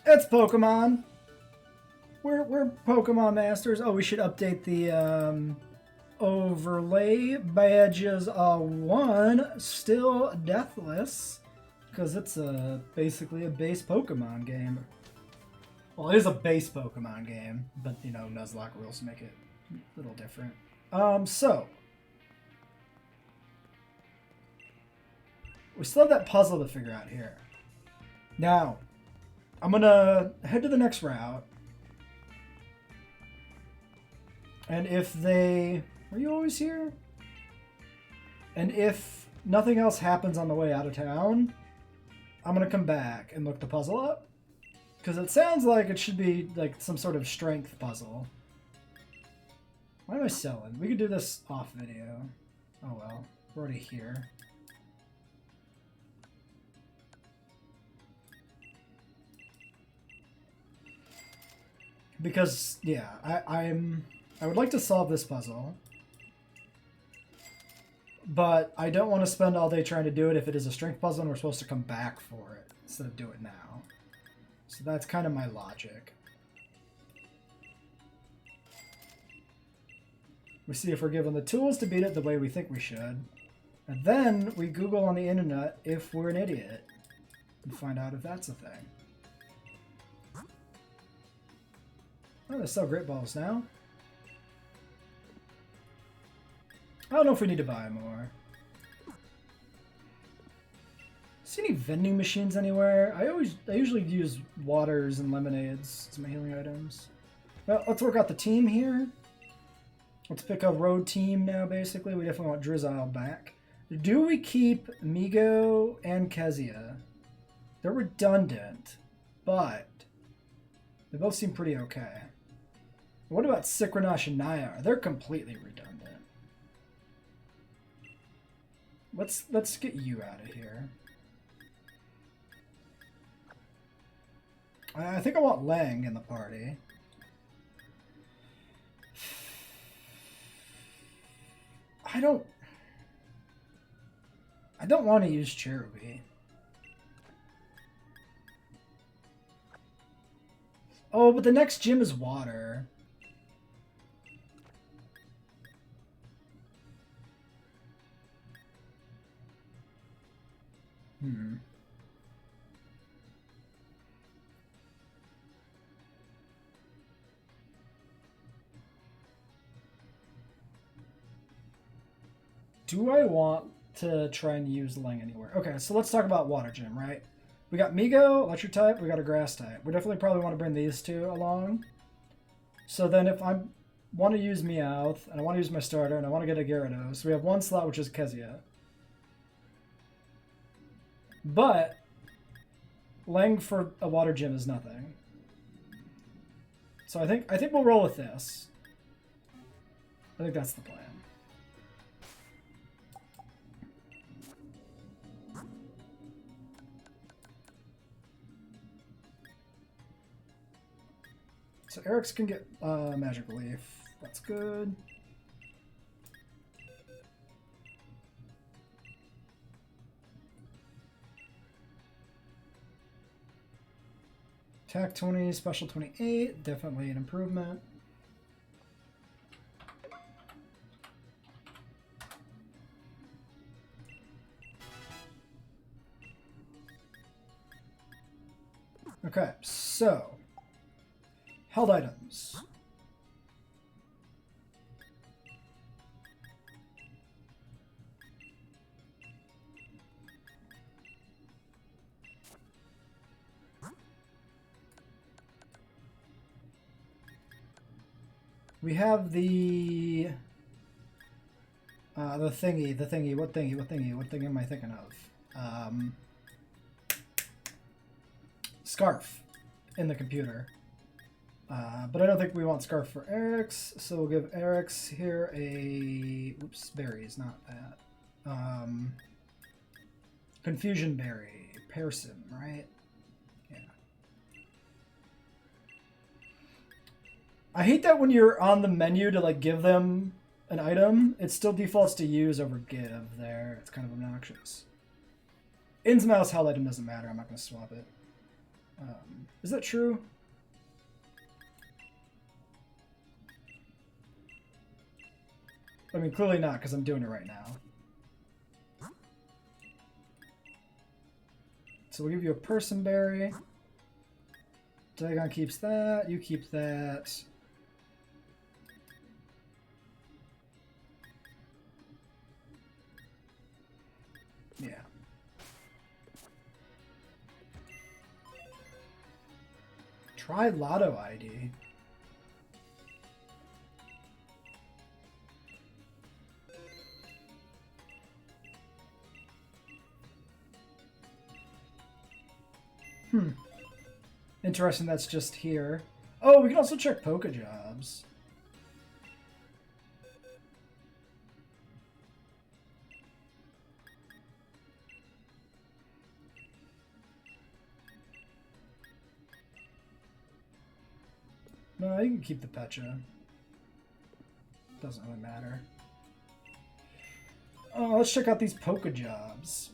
It's Pokemon. We're Pokemon masters. Oh, we should update the overlay. Badges are 1, still deathless, because it's basically a base Pokemon game. Well, it is a base Pokemon game, but you know, Nuzlocke rules make it a little different. So we still have that puzzle to figure out here. Now, I'm gonna head to the next route. And if they... Are you always here? And if nothing else happens on the way out of town, I'm gonna come back and look the puzzle up. Because it sounds like it should be like some sort of strength puzzle. Why am I selling? We could do this off video. Oh well, we're already here. Because, yeah, I would like to solve this puzzle. But I don't want to spend all day trying to do it if it is a strength puzzle and we're supposed to come back for it instead of do it now. So that's kind of my logic. We see if we're given the tools to beat it the way we think we should. And then we Google on the internet if we're an idiot and find out if that's a thing. Oh, they sell Great Balls now. I don't know if we need to buy more. See any vending machines anywhere? I usually use waters and lemonades as my healing items. Well, let's work out the team here. Let's pick a road team now, basically. We definitely want Drizzile back. Do we keep Migo and Kezia? They're redundant, but they both seem pretty okay. What about Sikranash and Nyar? They're completely redundant. Let's get you out of here. I think I want Lang in the party. I don't want to use Cherubi. Oh, but the next gym is water. Do I want to try and use Lang anywhere? Okay, so let's talk about Water Gym, right? We got Migo, electric type, we got a grass type. We definitely probably want to bring these two along. So then if I want to use Meowth, and I want to use my starter, and I want to get a Gyarados, we have one slot which is Kezia. But Lang for a Water Gym is nothing. So I think we'll roll with this. I think that's the plan. So Eric's can get Magic Leaf. That's good. Attack 20, Special 28. Definitely an improvement. Okay, so held items. We have the thingy. What thingy am I thinking of? Scarf in the computer. But I don't think we want Scarf for Eric's, so we'll give Eric's here a... Oops, berries, not that. Confusion Berry. Pearson, right? Yeah. I hate that when you're on the menu to like give them an item, it still defaults to use over give there. It's kind of obnoxious. Innsmouth's held item doesn't matter. I'm not going to swap it. Is that true? I mean, clearly not, because I'm doing it right now. So we'll give you a person berry. Dagon keeps that. You keep that. Yeah. Try Lotto ID. Interesting, that's just here. Oh, we can also check Poke Jobs. No, you can keep the Pecha. Doesn't really matter. Oh, let's check out these Poke Jobs.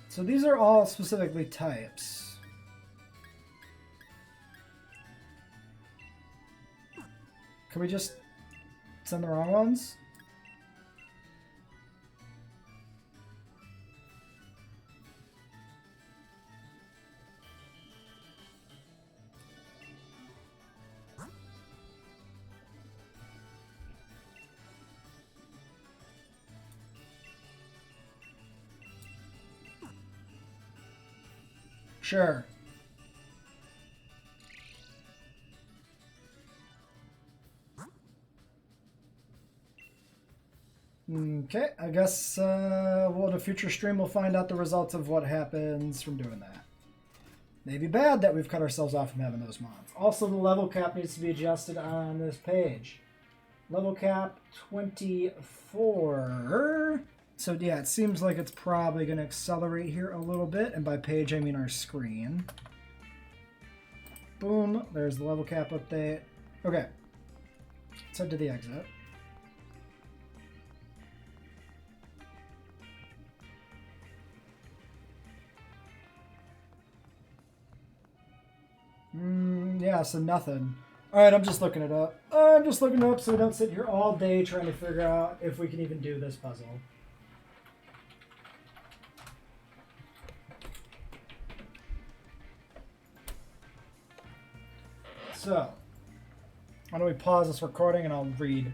So these are all specifically types. Can we just send the wrong ones? Sure. Okay, I guess well, in a future stream we'll find out the results of what happens from doing that. Maybe bad that we've cut ourselves off from having those mods. Also, the level cap needs to be adjusted on this page. Level cap 24. So yeah, it seems like it's probably going to accelerate here a little bit. And by page, I mean our screen. Boom, there's the level cap update. Okay, let's head to the exit. Yeah, so nothing. Alright, I'm just looking it up. I'm just looking it up so we don't sit here all day trying to figure out if we can even do this puzzle. So, why don't we pause this recording and I'll read.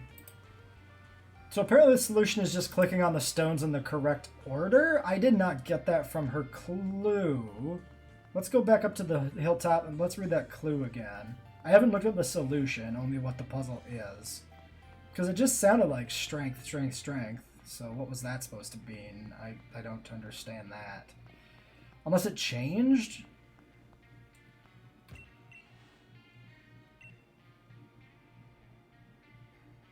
So apparently the solution is just clicking on the stones in the correct order. I did not get that from her clue. Let's go back up to the hilltop and let's read that clue again. I haven't looked at the solution, only what the puzzle is. Because it just sounded like strength, strength, strength. So what was that supposed to mean? I don't understand that. Unless it changed?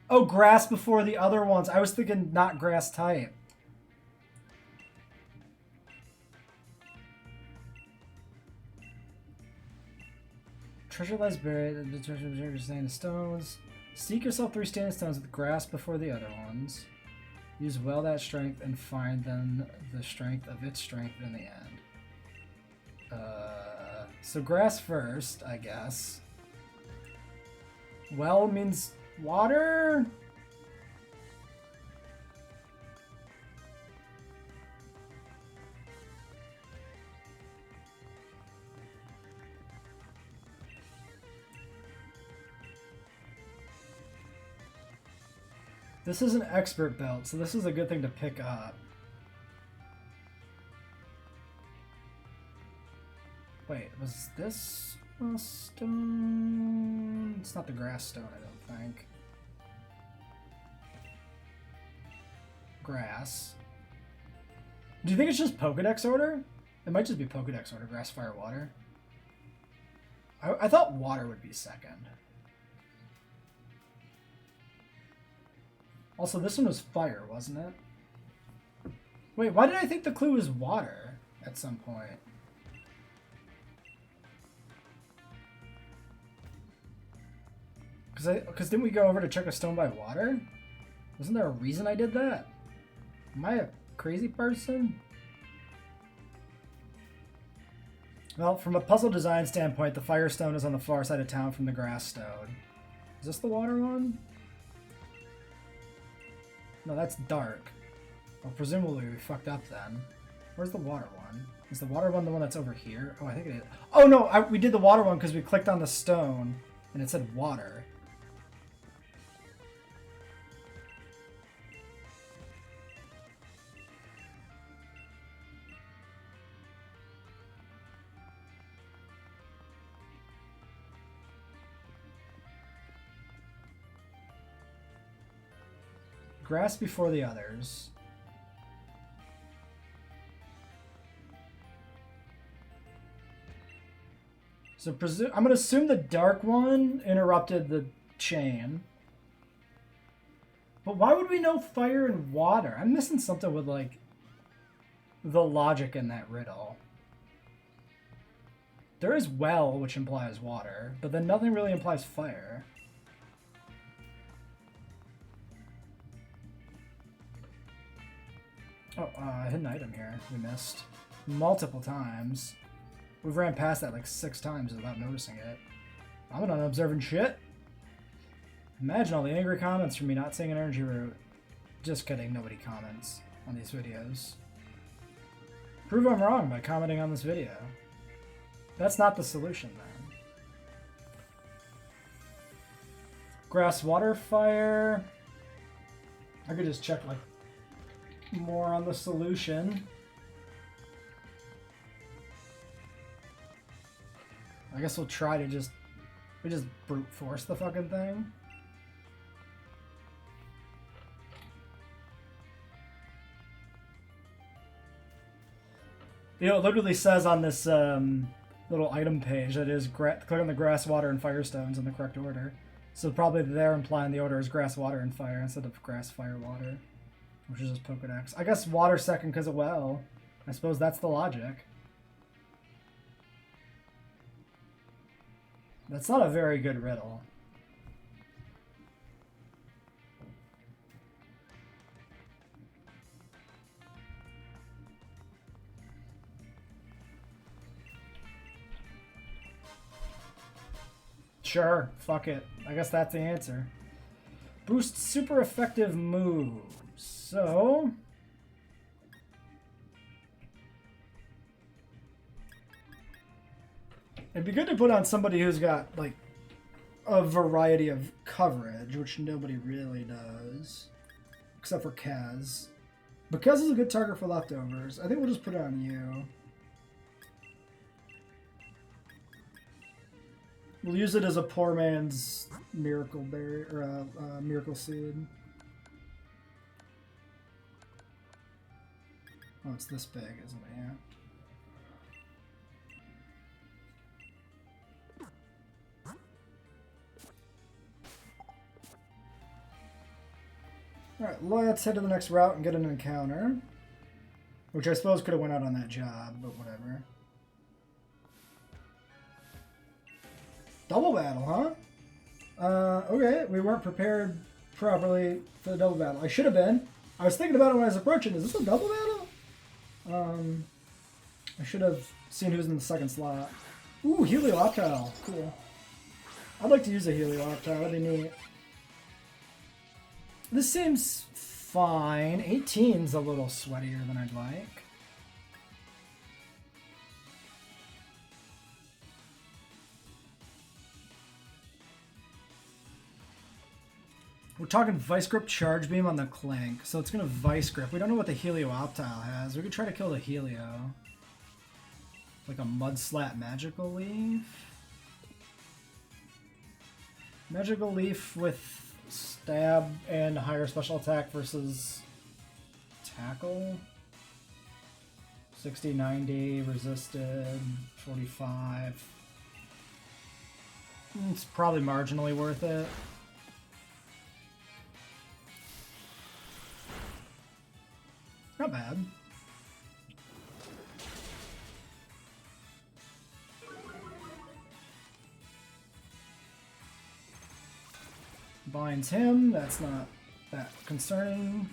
Oh, grass before the other ones. I was thinking not grass type. Treasure lies buried. The treasure standing stones. Seek yourself 3 standing stones with grass before the other ones. Use well that strength and find then the strength of its strength in the end. So grass first, I guess. Well means water? This is an expert belt, so this is a good thing to pick up. Wait, was this a stone? It's not the grass stone, I don't think. Grass. Do you think it's just Pokedex order? It might just be Pokedex order, grass, fire, water. I thought water would be second. Also, this one was fire, wasn't it? Wait, why did I think the clue was water? at some point. Because didn't we go over to check a stone by water? Wasn't there a reason I did that? Am I a crazy person? Well, from a puzzle design standpoint, the Firestone is on the far side of town from the Grass Stone. Is this the water one? No, that's dark. Well, presumably we fucked up then. Where's the water one? Is the water one the one that's over here? Oh, I think it is. Oh no, we did the water one because we clicked on the stone and it said water. Grass before the others. So I'm going to assume the dark one interrupted the chain. But why would we know fire and water? I'm missing something with, like, the logic in that riddle. There is well, which implies water, but then nothing really implies fire. Oh, hidden item here. We missed. Multiple times. We've ran past that like 6 times without noticing it. I'm an unobservant shit. Imagine all the angry comments from me not seeing an energy route. Just kidding, nobody comments on these videos. Prove I'm wrong by commenting on this video. That's not the solution then. Grass, water, fire. I could just check like more on the solution. I guess we'll try to just brute force the fucking thing. You know, it literally says on this little item page that is click on the grass, water, and fire stones in the correct order. So probably they're implying the order is grass, water, and fire instead of grass, fire, water. Which is just Pokedex. I guess water second because of well. I suppose that's the logic. That's not a very good riddle. Sure, fuck it. I guess that's the answer. Boost super effective moves. So... it'd be good to put on somebody who's got, like, a variety of coverage, which nobody really does. Except for Kaz. But Kaz is a good target for leftovers. I think we'll just put it on you. We'll use it as a poor man's miracle berry, or miracle seed. Oh, it's this big, isn't it? Yeah. Alright, let's head to the next route and get an encounter. Which I suppose could have went out on that job, but whatever. Double battle, huh? Okay, we weren't prepared properly for the double battle. I should have been. I was thinking about it when I was approaching. Is this a double battle? I should have seen who's in the second slot. Ooh, Helioptile. Cool. I'd like to use a Helioptile. That'd be neat. This seems fine. 18's a little sweatier than I'd like. We're talking Vice Grip Charge Beam on the Clank, so it's going to Vice Grip. We don't know what the Helioptile has. We could try to kill the Helio. Like a Mud-Slat Magical Leaf? Magical Leaf with stab and higher special attack versus tackle. 60, 90, resisted, 45. It's probably marginally worth it. Not bad. binds him. That's not that concerning.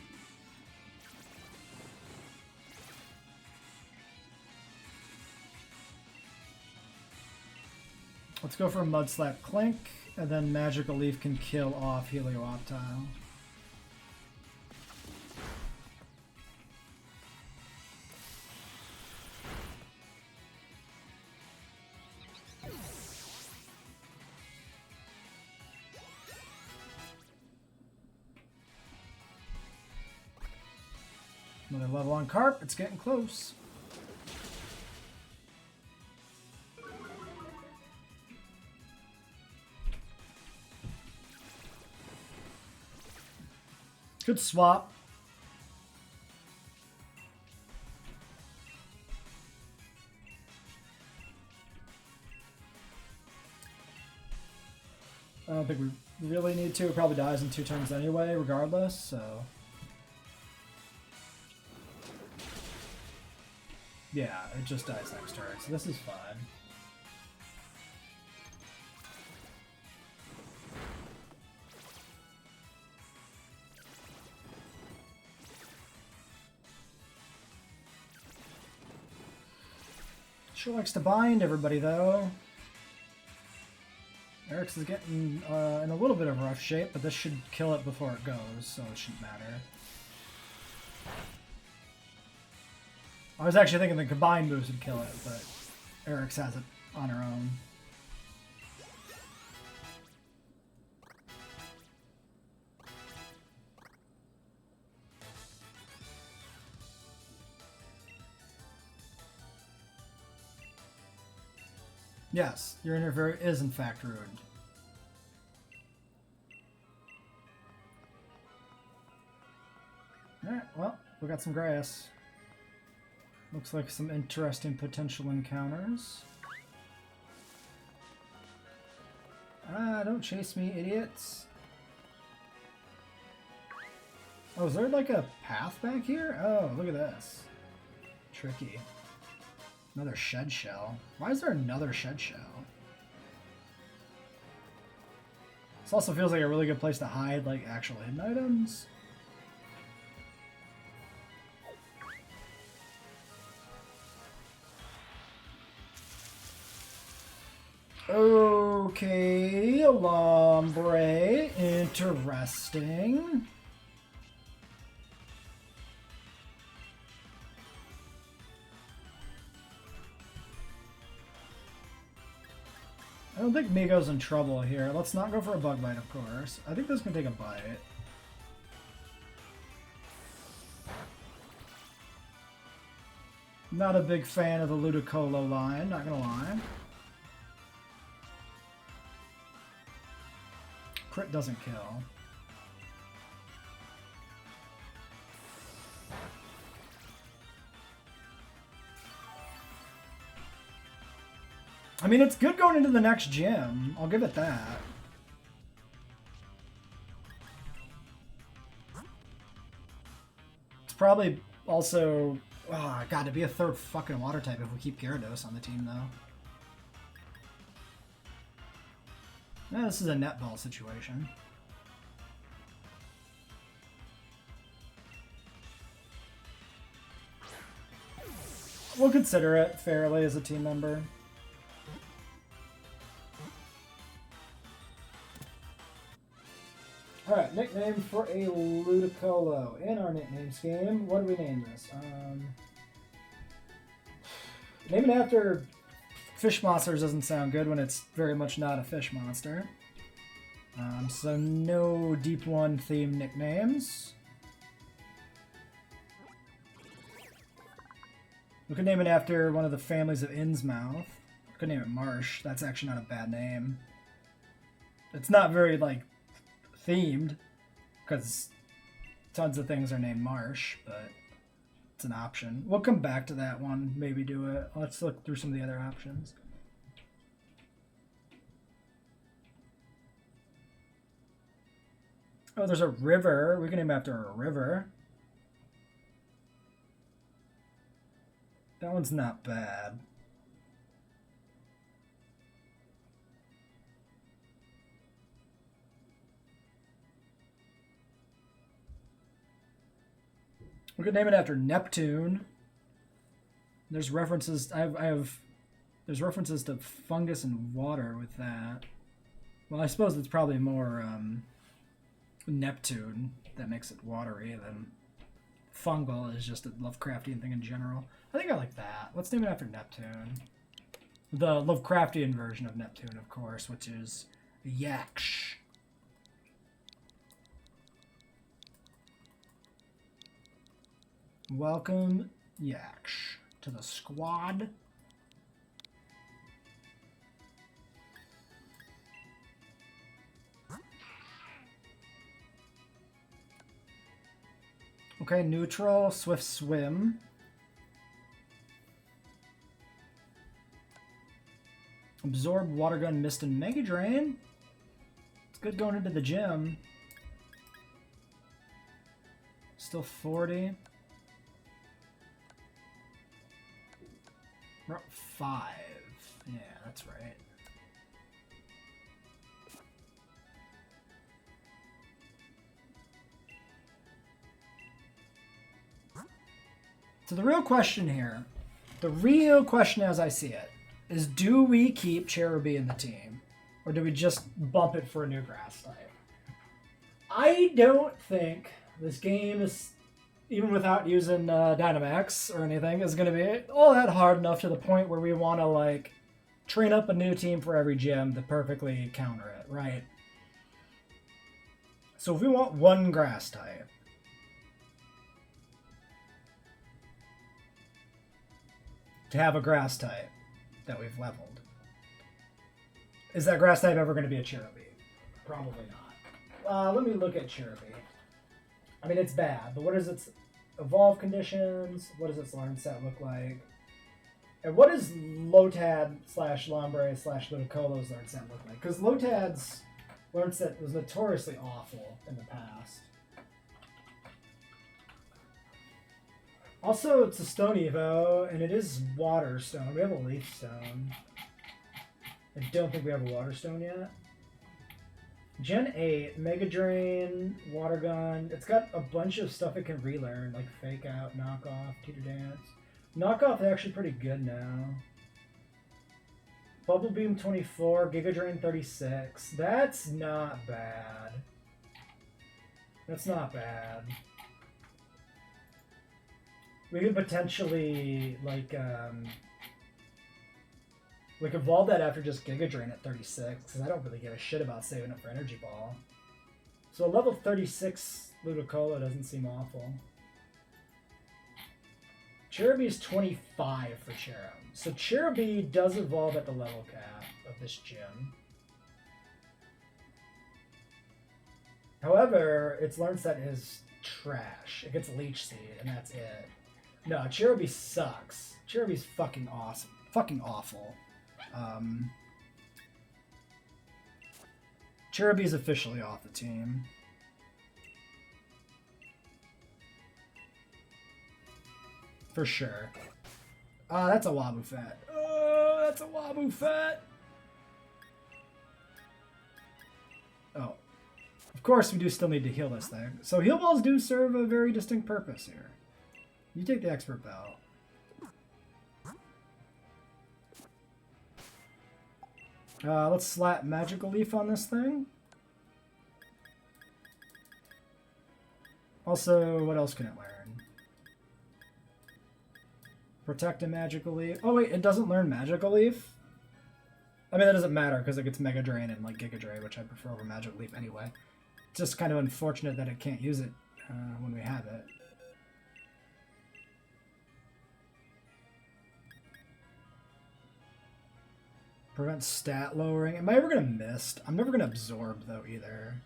Let's go for a Mud Slap Clink, and then Magical Leaf can kill off Helioptile. Another level on Carp, it's getting close. Good swap. I don't think we really need to. It probably dies in 2 turns anyway, regardless, so... Yeah, it just dies next turn, so this is fine. Sure likes to bind everybody, though. Eric's is getting in a little bit of rough shape, but this should kill it before it goes, so it shouldn't matter. I was actually thinking the combined moves would kill it, but Eric's has it on her own. Yes, your interfere is in fact ruined. Alright, well, we got some grass. Looks like some interesting potential encounters. Ah, don't chase me, idiots. Oh, is there like a path back here? Oh, look at this. Tricky. Another shed shell. Why is there another shed shell? This also feels like a really good place to hide like actual hidden items. Okay, Alambre, interesting. I don't think Migo's in trouble here. Let's not go for a bug bite, of course. I think this can take a bite. Not a big fan of the Ludicolo line, not gonna lie. Crit doesn't kill. I mean, it's good going into the next gym. I'll give it that. It's probably also... Oh, God, to be a third fucking water type if we keep Gyarados on the team, though. Yeah, this is a netball situation. We'll consider it fairly as a team member. Alright, nickname for a Ludicolo. In our nicknames game, what do we name this? Name it after fish monsters doesn't sound good when it's very much not a fish monster. So no Deep One themed nicknames. We could name it after one of the families of Innsmouth. We could name it Marsh. That's actually not a bad name. It's not very, like, themed, because tons of things are named Marsh, but it's an option. We'll come back to that one, maybe do it. Let's look through some of the other options. Oh, there's a river. We can name after a river. That one's not bad. We could name it after Neptune. There's references. There's references to fungus and water with that. Well, I suppose it's probably more Neptune that makes it watery than fungal is just a Lovecraftian thing in general. I think I like that. Let's name it after Neptune. The Lovecraftian version of Neptune, of course, which is Yaksh. Welcome, Yaksh, to the squad. Okay, neutral, swift swim. Absorb, water gun, mist, and mega drain. It's good going into the gym. Still 40. We're up 5. Yeah, that's right. So the real question here, as I see it, is do we keep Cherubi in the team? Or do we just bump it for a new grass type? I don't think this game is, even without using Dynamax or anything, is going to be all that hard enough to the point where we want to, like, train up a new team for every gym to perfectly counter it, right? So if we want one grass type, to have a grass type that we've leveled, is that grass type ever going to be a Cherubi? Probably not. Let me look at Cherubi. I mean, it's bad, but what is its evolve conditions? What does its learn set look like? And what does Lotad / Lombre / Ludicolo's learn set look like? Because Lotad's learn set was notoriously awful in the past. Also, it's a Stone Evo, and it is Water Stone. We have a Leaf Stone. I don't think we have a Water Stone yet. Gen 8, Mega Drain, Water Gun. It's got a bunch of stuff it can relearn, like Fake Out, Knockoff, Teeter Dance. Knockoff is actually pretty good now. Bubble Beam 24, Giga Drain 36. That's not bad. That's not bad. We could potentially, like evolve that after just Giga Drain at 36, because I don't really give a shit about saving it for Energy Ball. So a level 36 Ludicolo doesn't seem awful. Cherubi is 25 for Cherub. So Cherubi does evolve at the level cap of this gym. However, its learn set is trash. It gets Leech Seed, and that's it. No, Cherubi sucks. Cherubi's fucking awesome. Fucking awful. Cherubi's officially off the team. For sure. That's a Wobbuffet. Oh, that's a Wobbuffet. Oh. Of course, we do still need to heal this thing. So heal balls do serve a very distinct purpose here. You take the expert belt. Let's slap Magical Leaf on this thing. Also, what else can it learn? Protect a Magical Leaf. Oh wait, it doesn't learn Magical Leaf? I mean, that doesn't matter because it gets Mega Drain and like Giga Drain, which I prefer over Magical Leaf anyway. It's just kind of unfortunate that it can't use it when we have it. Prevent stat lowering. Am I ever going to mist? I'm never going to absorb, though, either.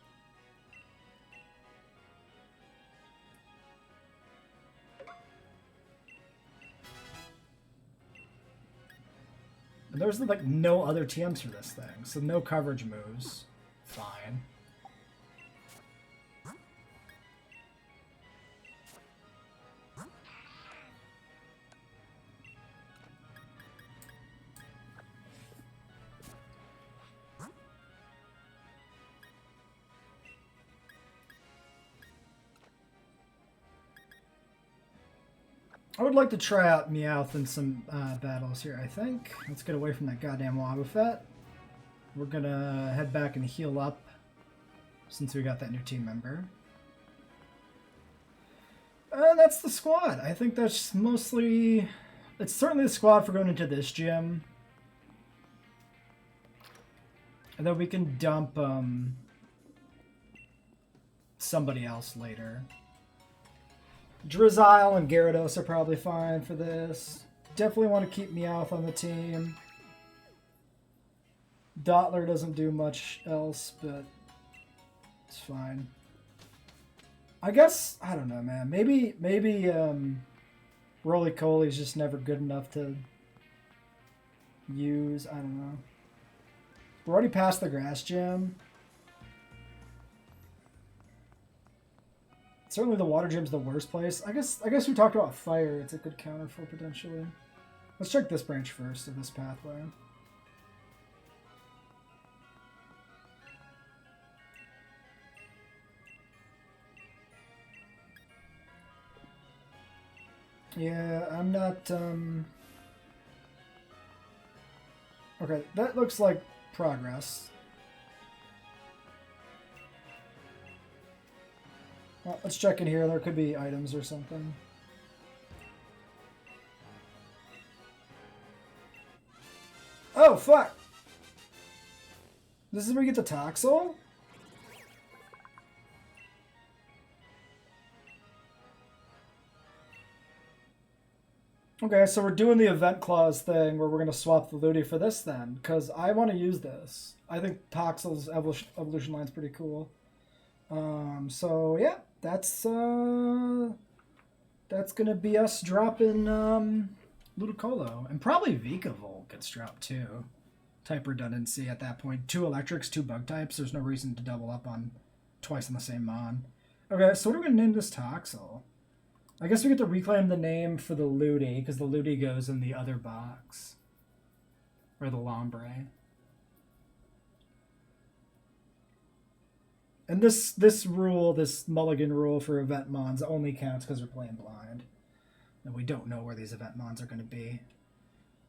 And there's, like, no other TMs for this thing, so no coverage moves. Fine. I would like to try out Meowth in some battles here, I think. Let's get away from that goddamn Wobbuffet. We're gonna head back and heal up since we got that new team member. And that's the squad. I think that's mostly... It's certainly the squad for going into this gym. And then we can dump somebody else later. Drizzile and Gyarados are probably fine for this. Definitely want to keep Meowth on the team. Dottler doesn't do much else, but it's fine. I guess, I don't know, man. Maybe Roly-Coly's just never good enough to use. I don't know. We're already past the grass gym. Certainly the water gym's the worst place. I guess we talked about fire. It's a good counter for potentially. Let's check this branch first of this pathway. Yeah, I'm not, Okay, that looks like progress. Well, let's check in here. There could be items or something. Oh, fuck! This is where you get the Toxel? Okay, so we're doing the event clause thing where we're going to swap the Ludi for this then, because I want to use this. I think Toxel's evolution line's pretty cool. So yeah, that's going to be us dropping Ludicolo. And probably Vikavolt gets dropped too. Type redundancy at that point. 2 electrics, 2 bug types. There's no reason to double up on twice on the same mon. Okay, so what are we going to name this Toxel? I guess we get to reclaim the name for the Ludi, because the Ludi goes in the other box. Or the Lombre. And this rule, this mulligan rule for event mons only counts because we're playing blind. And we don't know where these event mons are going to be.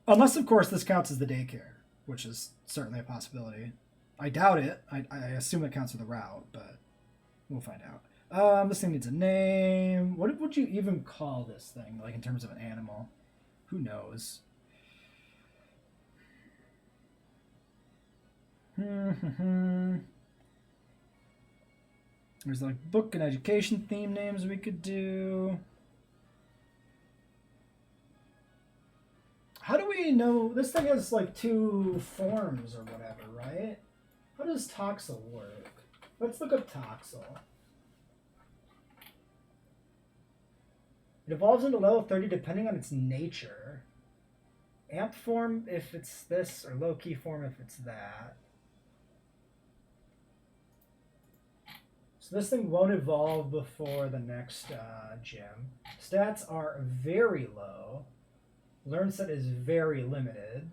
Unless, of course, this counts as the daycare, which is certainly a possibility. I doubt it. I assume it counts for the route, but we'll find out. This thing needs a name. What would you even call this thing, like in terms of an animal? Who knows? There's like book and education theme names we could do. How do we know? This thing has like 2 forms or whatever, right? How does Toxel work? Let's look up Toxel. It evolves into level 30 depending on its nature. Amp form if it's this, or low-key form if it's that. So this thing won't evolve before the next gym. Stats are very low. Learn set is very limited.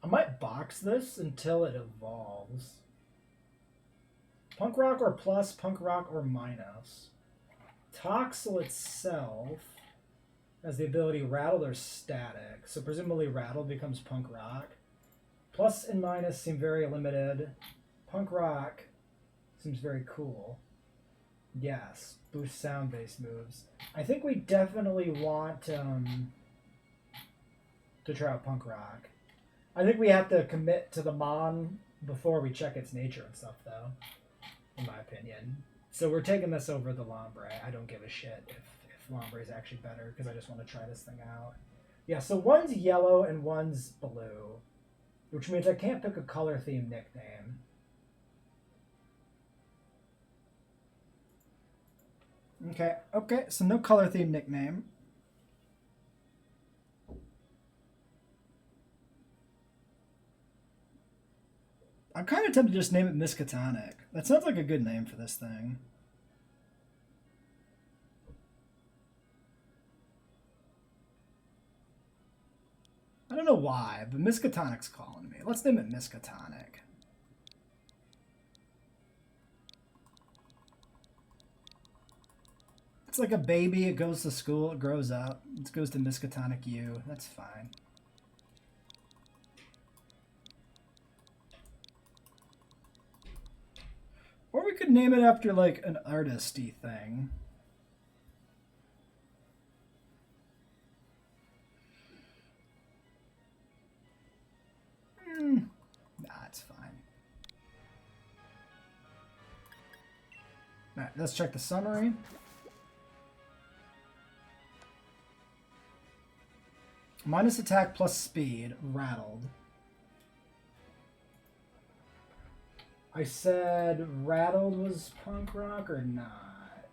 I might box this until it evolves. Punk Rock or plus, Punk Rock or minus. Toxel itself has the ability Rattle or Static, so presumably Rattle becomes Punk Rock. Plus and minus seem very limited. Punk Rock seems very cool. Yes, boost sound-based moves. I think we definitely want to try out Punk Rock. I think we have to commit to the Mon before we check its nature and stuff, though, in my opinion. So we're taking this over the Lombre. I don't give a shit if Lombre is actually better, because I just want to try this thing out. Yeah, so one's yellow and one's blue, which means I can't pick a color-themed nickname. Okay, so no color-themed nickname. I'm kind of tempted to just name it Miskatonic. That sounds like a good name for this thing. I don't know why, but Miskatonic's calling me. Let's name it Miskatonic. It's like a baby. It goes to school. It grows up. It goes to Miskatonic U. That's fine. Or we could name it after like an artisty thing. Nah, it's fine. Alright, let's check the summary. Minus attack plus speed, rattled. I said rattled was punk rock or not?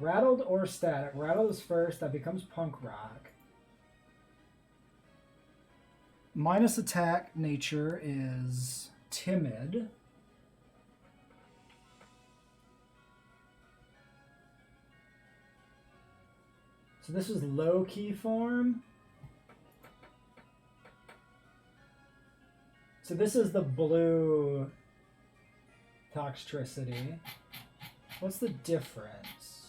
Rattled or static? Rattled is first, that becomes punk rock. Minus attack nature is timid. So this is low key form. So this is the blue Toxtricity. What's the difference?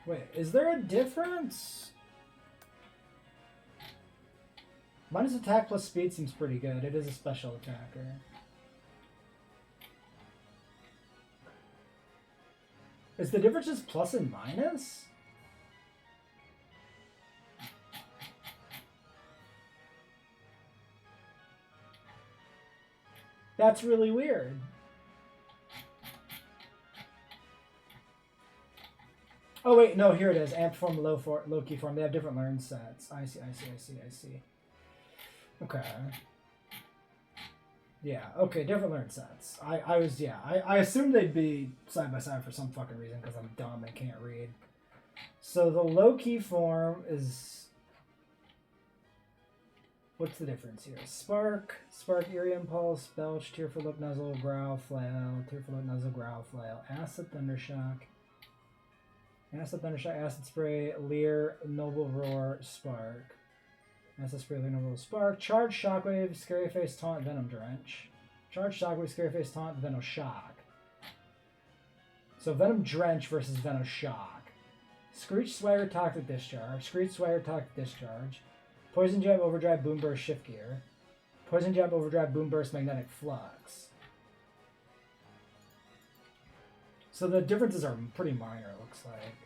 Wait, is there a difference? Minus attack plus speed seems pretty good. It is a special attacker. Is the difference just plus and minus? That's really weird. Oh wait, no, here it is. Amp form, low key form. They have different learn sets. I see. Okay. Yeah, okay, different learn sets. I assumed they'd be side by side for some fucking reason because I'm dumb and can't read. So the low key form is... What's the difference here? Spark, Eerie Impulse, Belch, Tearful Lip Nuzzle, Growl, Flail, Tearful Lip Nuzzle, Growl, Flail, Acid Thundershock, Acid Spray, Leer, Noble Roar, Spark. Acid Spray, Leer, Noble Roar, Spark. Charge, Shockwave, Scary Face, Taunt, Venom Drench. Charge, Shockwave, Scary Face, Taunt, Venom Shock. So Venom Drench versus Venom Shock. Screech, Swagger, Toxic Discharge. Screech, Swagger, Toxic Discharge. Poison Jab, Overdrive, Boom Burst, Shift Gear. Poison Jab, Overdrive, Boom Burst, Magnetic Flux. So the differences are pretty minor, it looks like.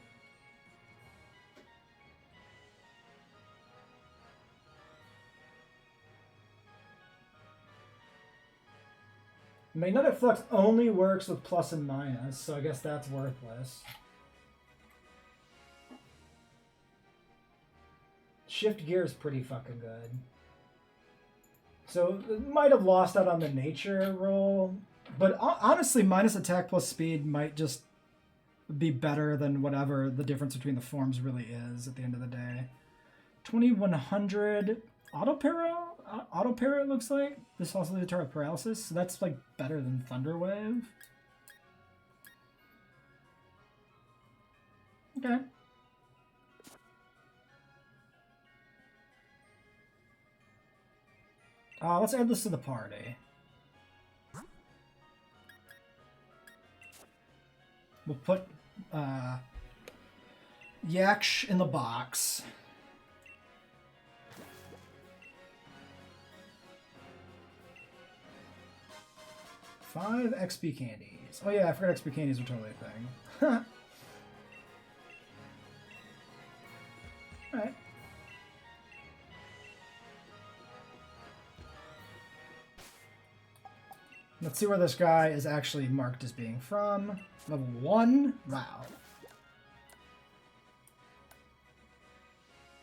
Magnetic Flux only works with plus and minus, so I guess that's worthless. Shift Gear is pretty fucking good. So it might have lost out on the nature roll, but honestly, minus attack plus speed might just be better than whatever the difference between the forms really is at the end of the day. 2100 auto para it looks like. This also leads to target paralysis, so that's like better than Thunder Wave. Okay. Let's add this to the party. We'll put Yaksh in the box. Five XP candies. Oh yeah, I forgot XP candies were totally a thing. Alright. Let's see where this guy is actually marked as being from. Level 1? Wow.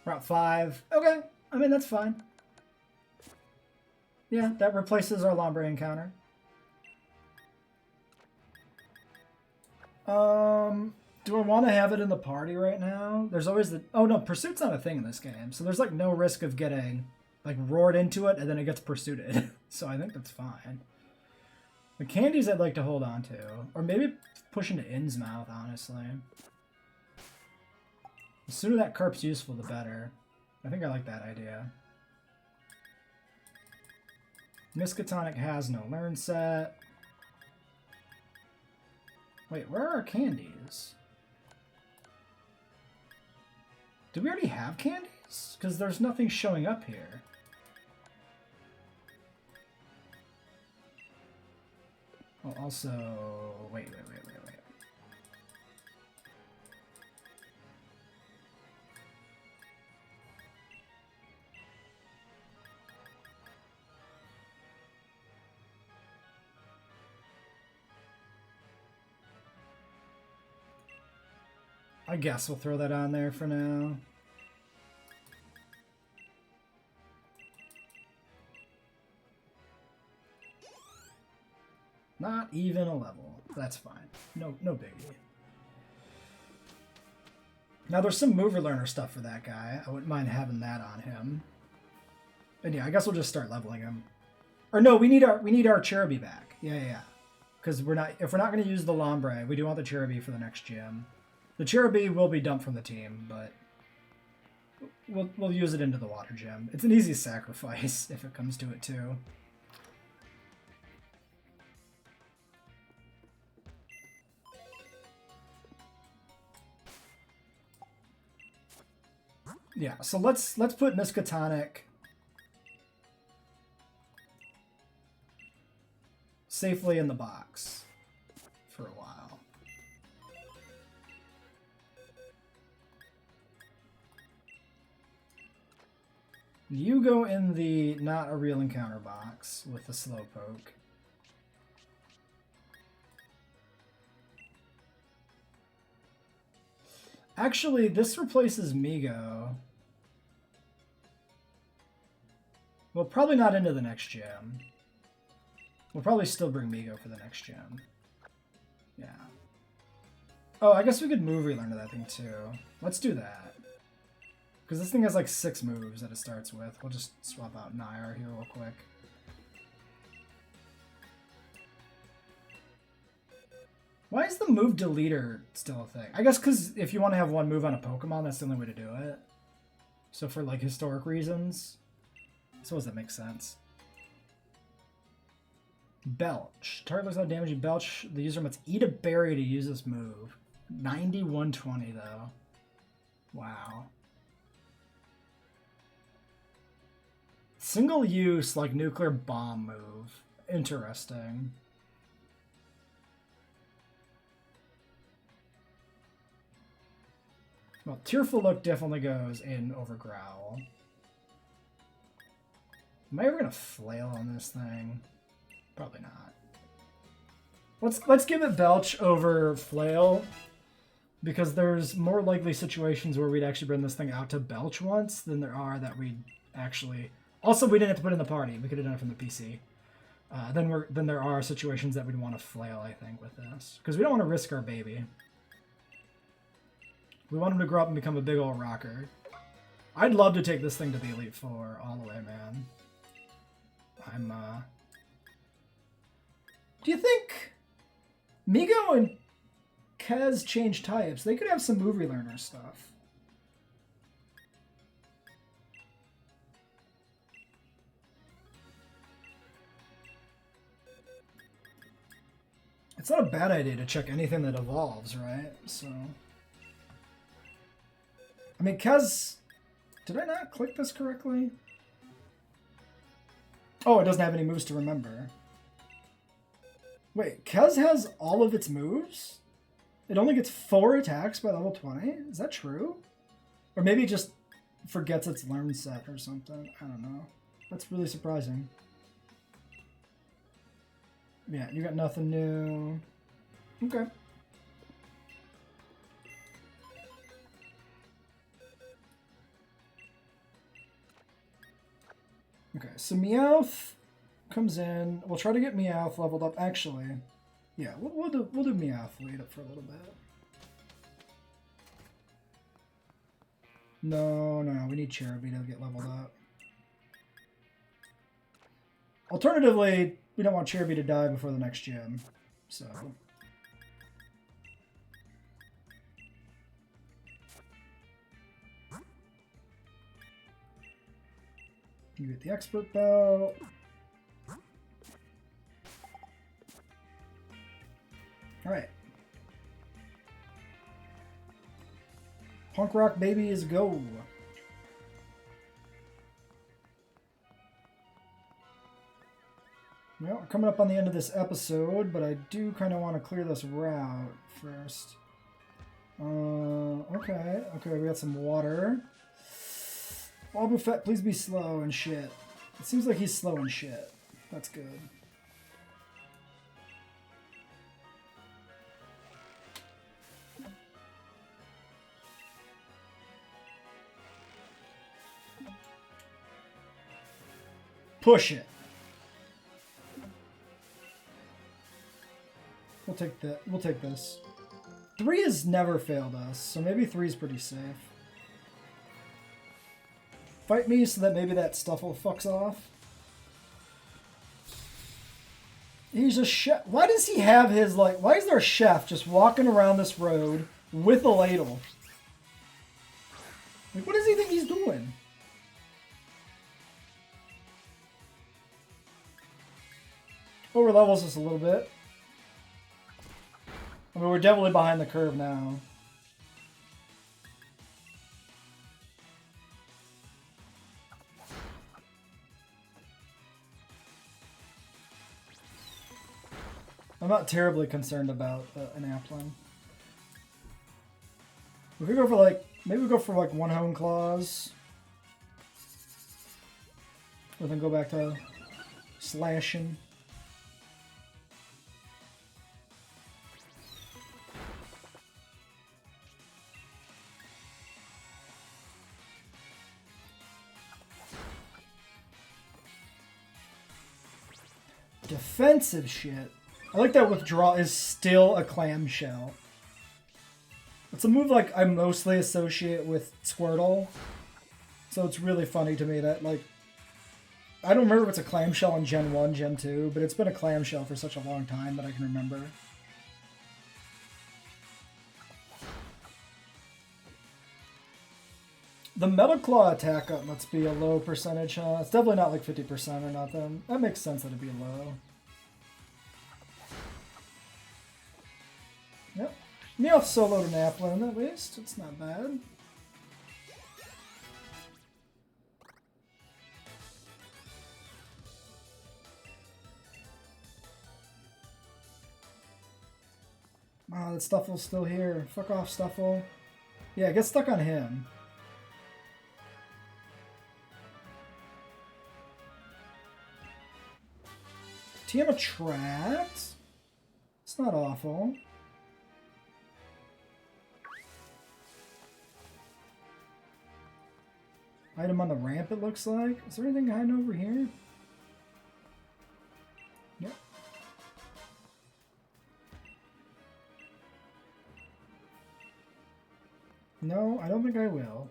Route 5. Okay. I mean, that's fine. Yeah, that replaces our Lombre encounter. Do I want to have it in the party right now? There's always the... Oh, no, Pursuit's not a thing in this game. So there's, like, no risk of getting, like, roared into it and then it gets pursuited. So I think that's fine. The candies I'd like to hold on to. Or maybe push into Innsmouth, honestly. The sooner that carp's useful, the better. I think I like that idea. Miskatonic has no learn set. Wait, where are our candies? Do we already have candies? Because there's nothing showing up here. Oh, also... Wait. I guess we'll throw that on there for now. Not even a level. That's fine. No biggie. Now there's some mover learner stuff for that guy. I wouldn't mind having that on him. And yeah, I guess we'll just start leveling him. Or no, we need our Cherubi back. Yeah. Because if we're not going to use the Lombre, we do want the Cherubi for the next gym. The Cherubi will be dumped from the team, but we'll use it into the water gym. It's an easy sacrifice if it comes to it too. Yeah, so let's put Miskatonic safely in the box for a while. You go in the not a real encounter box with the Slowpoke. Actually, this replaces Migo. Well, probably not into the next gym. We'll probably still bring Migo for the next gym. Yeah. Oh, I guess we could move relearn to that thing too. Let's do that. Because this thing has like 6 moves that it starts with. We'll just swap out Nair here real quick. Why is the move deleter still a thing? I guess because if you want to have one move on a Pokemon, that's the only way to do it. So for like historic reasons. I suppose that makes sense. Belch. Target looks like damage you belch. The user must eat a berry to use this move. 9120 though. Wow. Single use, like nuclear bomb move. Interesting. Well, Tearful Look definitely goes in over Growl. Am I ever gonna flail on this thing? Probably not. Let's give it Belch over Flail, because there's more likely situations where we'd actually bring this thing out to Belch once than there are that we'd actually... Also, we didn't have to put it in the party. We could have done it from the PC. Then there are situations that we'd want to Flail, I think, with this. Because we don't want to risk our baby. We want him to grow up and become a big old rocker. I'd love to take this thing to the Elite Four all the way, man. Do you think Migo and Kez change types? They could have some move relearner stuff. It's not a bad idea to check anything that evolves, right? So... I mean, Kez... Did I not click this correctly? Oh, it doesn't have any moves to remember. Wait, Kez has all of its moves? It only gets 4 attacks by level 20? Is that true? Or maybe it just forgets its learn set or something. I don't know. That's really surprising. Yeah, you got nothing new. Okay. Okay, so Meowth comes in. We'll try to get Meowth leveled up. Actually, yeah, we'll do Meowth wait up for a little bit. No, we need Cherubi to get leveled up. Alternatively, we don't want Cherubi to die before the next gym, so... You get the expert belt. Alright. Punk rock babies, go. Well, we're coming up on the end of this episode, but I do kind of want to clear this route first. Okay, we got some water. Boba Fett, please be slow and shit. It seems like he's slow and shit. That's good. Push it. We'll take that. We'll take this. 3 has never failed us, so maybe 3 is pretty safe. Fight me so that maybe that Stuffle fucks off. He's a chef. Why does he have his, like, why is there a chef just walking around this road with a ladle? Like, what does he think he's doing? Over levels us a little bit. I mean, we're definitely behind the curve now. I'm not terribly concerned about an Applin. We could go for like, maybe we go for like 1 Hone Claws. Or then go back to slashing. Defensive shit. I like that withdraw is still a clamshell. It's a move like I mostly associate with Squirtle. So it's really funny to me that, like, I don't remember if it's a clamshell in Gen 1, Gen 2, but it's been a clamshell for such a long time that I can remember. The Metal Claw attack up must be a low percentage, huh? It's definitely not like 50% or nothing. That makes sense that it'd be low. Yep. Meowth soloed an Applin at least. It's not bad. Oh, that Stuffle's still here. Fuck off, Stuffle. Yeah, get stuck on him. TM attract? It's not awful. Item on the ramp, it looks like. Is there anything hiding over here? Yep. No, I don't think I will.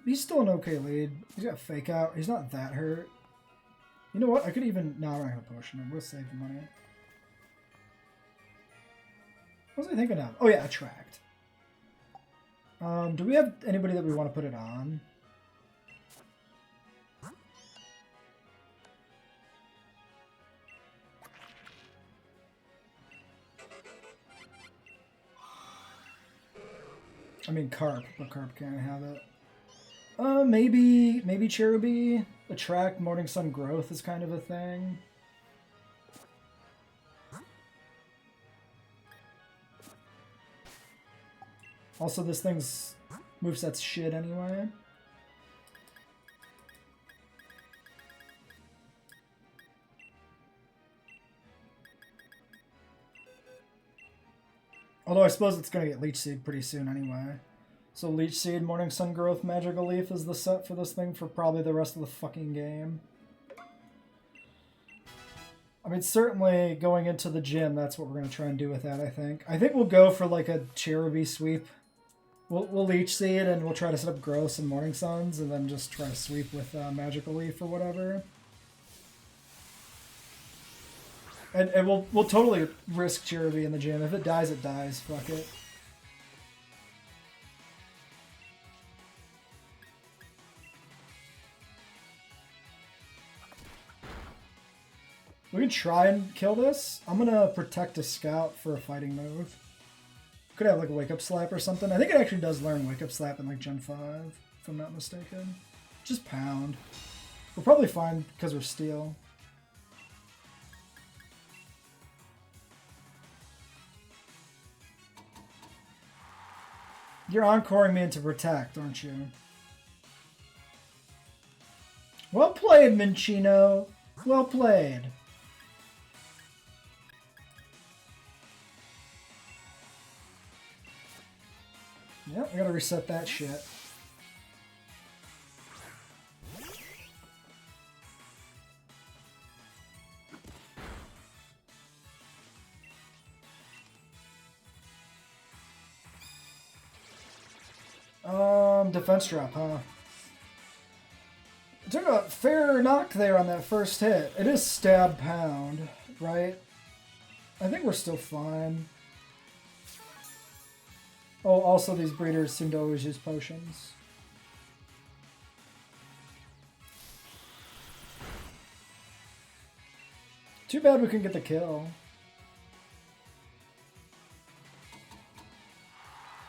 He's still an okay lead. He's got fake out. He's not that hurt. You know what? I could even... No, I'm not going to potion him. We'll save the money. What was I thinking of? Oh yeah, attract. Do we have anybody that we want to put it on? I mean Carp, but Carp can't have it. Maybe Cherubi. Attract Morning Sun Growth is kind of a thing. Also, this thing's moveset's shit anyway. Although I suppose it's going to get Leech Seed pretty soon anyway. So Leech Seed, Morning Sun Growth, Magical Leaf is the set for this thing for probably the rest of the fucking game. I mean, certainly going into the gym, that's what we're going to try and do with that, I think. I think we'll go for like a Cherubi sweep. We'll Leech Seed and we'll try to set up Gross and Morning Suns and then just try to sweep with Magical Leaf or whatever. And we'll totally risk Cherubi in the gym. If it dies, it dies. Fuck it. We can try and kill this. I'm gonna protect a scout for a fighting move. Could have like a wake up slap or something. I think it actually does learn wake up slap in like Gen 5, if I'm not mistaken. Just pound. We're probably fine because we're steel. You're encoring me into protect, aren't you? Well played, Minchino. Well played. Yep, I gotta reset that shit. Defense drop, huh? I took a fair knock there on that first hit. It is stab pound, right? I think we're still fine. Oh, also these breeders seem to always use potions. Too bad we couldn't get the kill.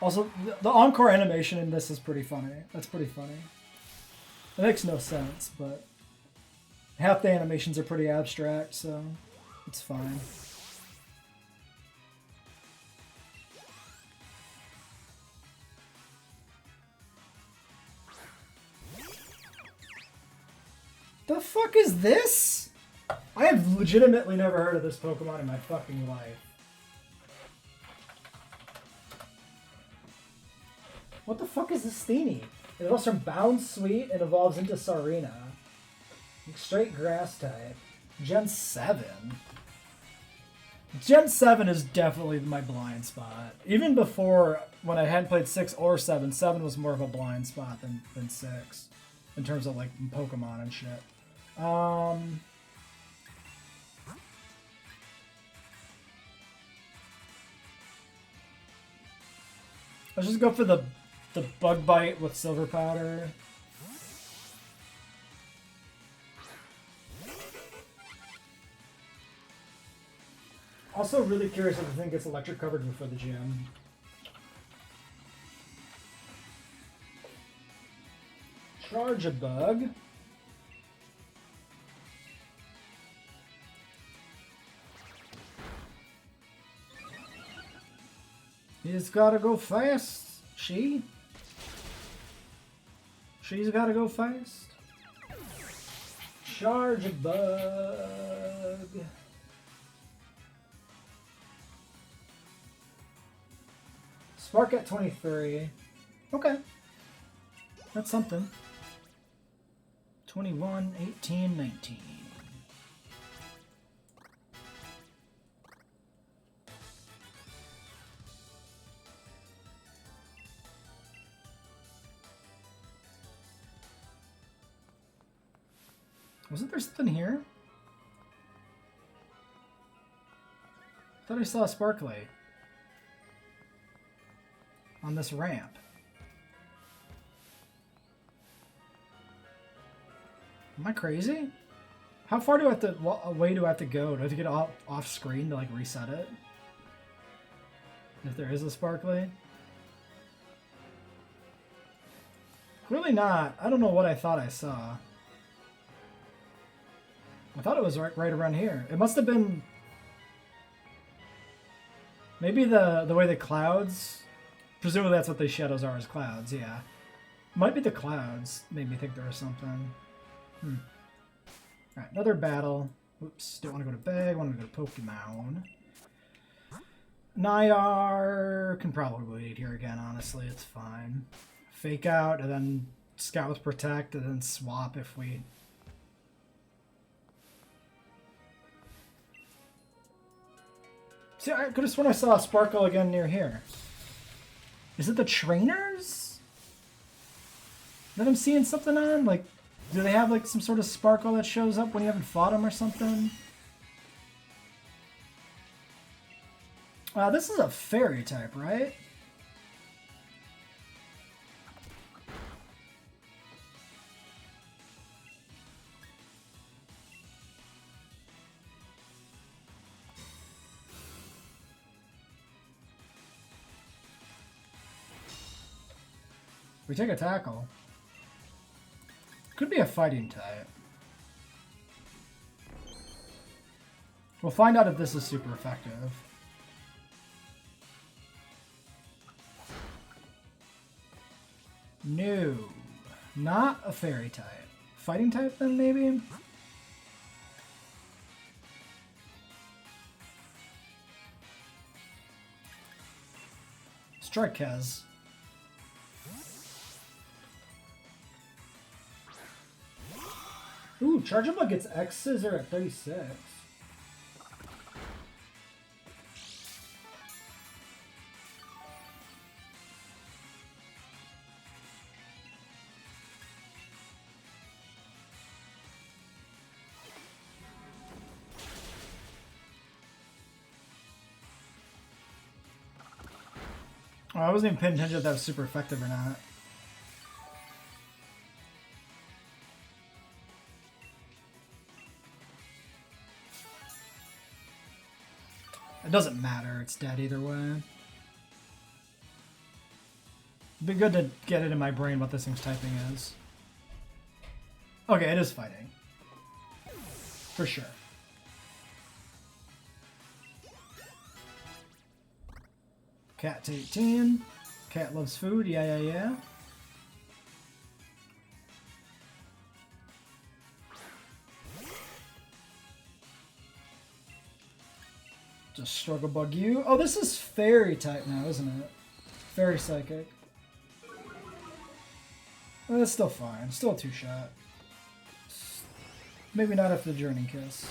Also, the encore animation in this is pretty funny. That's pretty funny. It makes no sense, but half the animations are pretty abstract, so it's fine. The fuck is this? I have legitimately never heard of this Pokemon in my fucking life. What the fuck is this Steenie? It evolves from Bound Sweet and evolves into Sarina. Straight grass type. Gen 7. Gen 7 is definitely my blind spot. Even before, when I hadn't played 6 or 7, 7 was more of a blind spot than 6. In terms of like Pokemon and shit. Let's just go for the bug bite with silver powder. Also really curious if the thing gets electric covered before the gym. Charge a bug. He's gotta go fast. She's gotta go fast. Charge a bug. Spark at 23. Okay. That's something. 21, 18, 19. Wasn't there something here? I thought I saw a sparkly on this ramp. Am I crazy? How far do I have to, away do I have to go? Do I have to get off screen to like reset it? If there is a sparkly? Really not. I don't know what I thought I saw. I thought it was right around here. It must have been maybe the way the clouds. Presumably that's what these shadows are, as clouds. Yeah, might be the clouds. Made me think there was something. All right, another battle. Oops, don't want to go to bag. Want to go to Pokemon. Nyar can probably lead here again. Honestly, it's fine. Fake out and then scout with protect and then swap if we. See, I could have sworn I saw a sparkle again near here. Is it the trainers that I'm seeing something on? Like, do they have like some sort of sparkle that shows up when you haven't fought them or something? This is a fairy type, right? We take a tackle. Could be a fighting type. We'll find out if this is super effective. No. Not a fairy type. Fighting type then, maybe? Strike Kez. Ooh, Chargeable gets X Scissor at 36. Oh, I wasn't even paying attention if that was super effective or not. It doesn't matter, it's dead either way. It'd be good to get it in my brain what this thing's typing is. Okay, it is fighting. For sure. Cat to 18. Cat loves food, yeah. Just struggle bug you. Oh, this is fairy type now, isn't it? Fairy psychic. Well, that's still fine. Still a 2-shot. Maybe not after the Journey Kiss.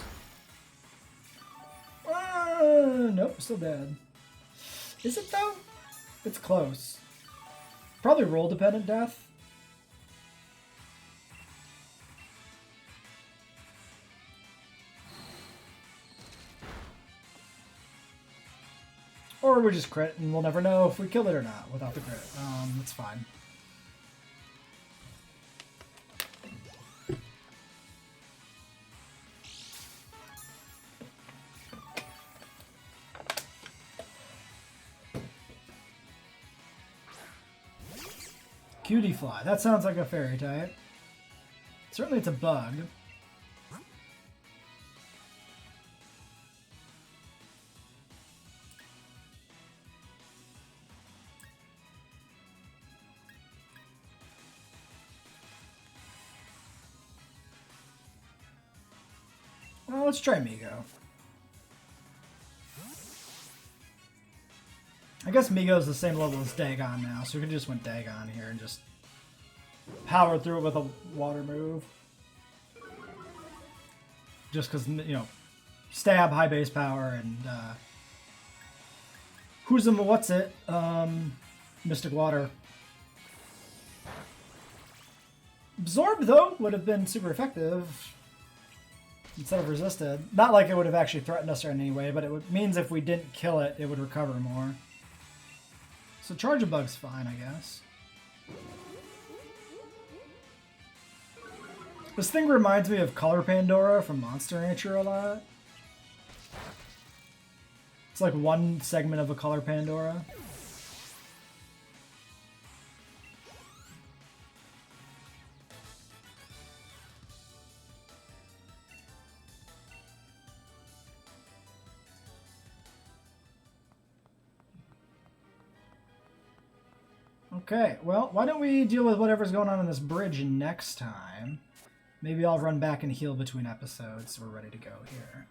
Nope, still dead. Is it though? It's close. Probably roll dependent death. Or we just crit and we'll never know if we kill it or not without the crit. It's fine. Cutie Fly. That sounds like a fairy type. Certainly it's a bug. Well, let's try Migo. I guess Migo's the same level as Dagon now, so we can just went Dagon here and just power through it with a water move. Just because, you know, stab, high base power, and what's it? Mystic Water. Absorb, though, would have been super effective instead of resisted. Not like it would have actually threatened us in any way, but it means if we didn't kill it, it would recover more. So Charge a Bug's fine, I guess. This thing reminds me of Color Pandora from Monster Rancher a lot. It's like one segment of a Color Pandora. Okay, well, why don't we deal with whatever's going on in this bridge next time? Maybe I'll run back and heal between episodes so we're ready to go here.